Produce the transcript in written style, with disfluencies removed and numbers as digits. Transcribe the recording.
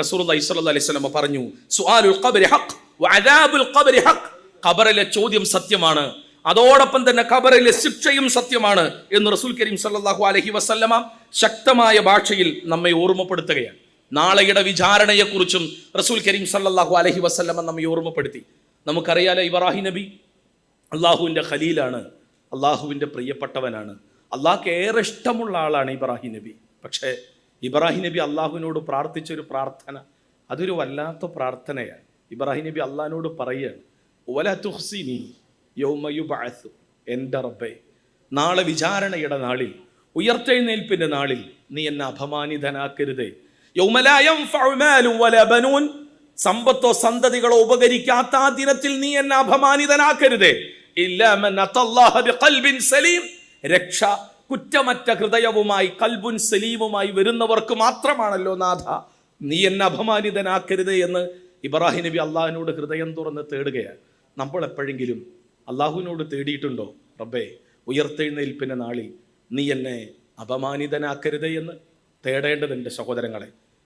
റസൂലുള്ളാഹി സ്വല്ലല്ലാഹു അലൈഹി വസല്ലം പറഞ്ഞു, സുആലുൽ ഖബ്രി ഹഖ് വഅദാബുൽ ഖബ്രി ഹഖ്. ഖബറിലെ ചോദ്യം സത്യമാണ്, അതോടൊപ്പം തന്നെ ഖബറിലെ ശിക്ഷയും സത്യമാണ് എന്ന് റസൂൽ കരീം സല്ലല്ലാഹു അലൈഹി വസല്ലമ ശക്തമായ ഭാഷയിൽ നമ്മെ ഓർമ്മപ്പെടുത്തുകയാണ്. നാളെയുടെ വിചാരണയെക്കുറിച്ചും റസൂൽ കരീം സല്ലല്ലാഹു അലൈഹി വസല്ലമ നമ്മെ ഓർമ്മപ്പെടുത്തി. നമുക്കറിയാലോ, ഇബ്രാഹിം നബി അള്ളാഹുവിൻ്റെ ഖലീലാണ്, അള്ളാഹുവിൻ്റെ പ്രിയപ്പെട്ടവനാണ്, അള്ളാഹ്ക്ക് ഏറെ ഇഷ്ടമുള്ള ആളാണ് ഇബ്രാഹിം നബി. പക്ഷേ ഇബ്രാഹിം നബി അള്ളാഹുവിനോട് പ്രാർത്ഥിച്ചൊരു പ്രാർത്ഥന, അതൊരു വല്ലാത്ത പ്രാർത്ഥനയാണ്. ഇബ്രാഹിം നബി അള്ളാഹിനോട് പറയുകയാണ്, വലാ തുഖ്സിനി യൗമ യുബ്അസ്, എൻ്റെ റബ്ബേ, നാളെ വിചാരണയുടെ നാളിൽ, ഉയർത്തെഴുന്നേൽപ്പിൻ്റെ നാളിൽ നീ എന്നെ അപമാനിതനാക്കരുതേ. യൗമ ലാ യൻഫഉ മാലുൻ വലാ ബനൂൻ, സമ്പത്തോ സന്തതികളോ ഉപകരിക്കാത്ത ആ ദിനത്തിൽ നീ എന്നെ അപമാനിതനാക്കരുതേ. ഇല്ലാ മൻ അത്തല്ലാഹ ബിഖൽബിൻ സലീം, രക്ഷ കുറ്റമറ്റ ഹൃദയവുമായി കൽബുൻ സലീമുമായി വരുന്നവർക്ക് മാത്രമാണല്ലോ നാഥ നീ എന്നെ അപമാനിതനാക്കരുത് എന്ന് ഇബ്രാഹിം നബി അള്ളാഹുവിനോട് ഹൃദയം തുറന്ന് തേടുകയാണ്. നമ്മൾ എപ്പോഴെങ്കിലും അള്ളാഹുവിനോട് തേടിയിട്ടുണ്ടോ, റബ്ബേ ഉയർത്തെഴുന്നേൽപ്പിൻ്റെ നാളിൽ നീ എന്നെ അപമാനിതനാക്കരുത് എന്ന്? തേടേണ്ടതുണ്ട് സഹോദരങ്ങളെ.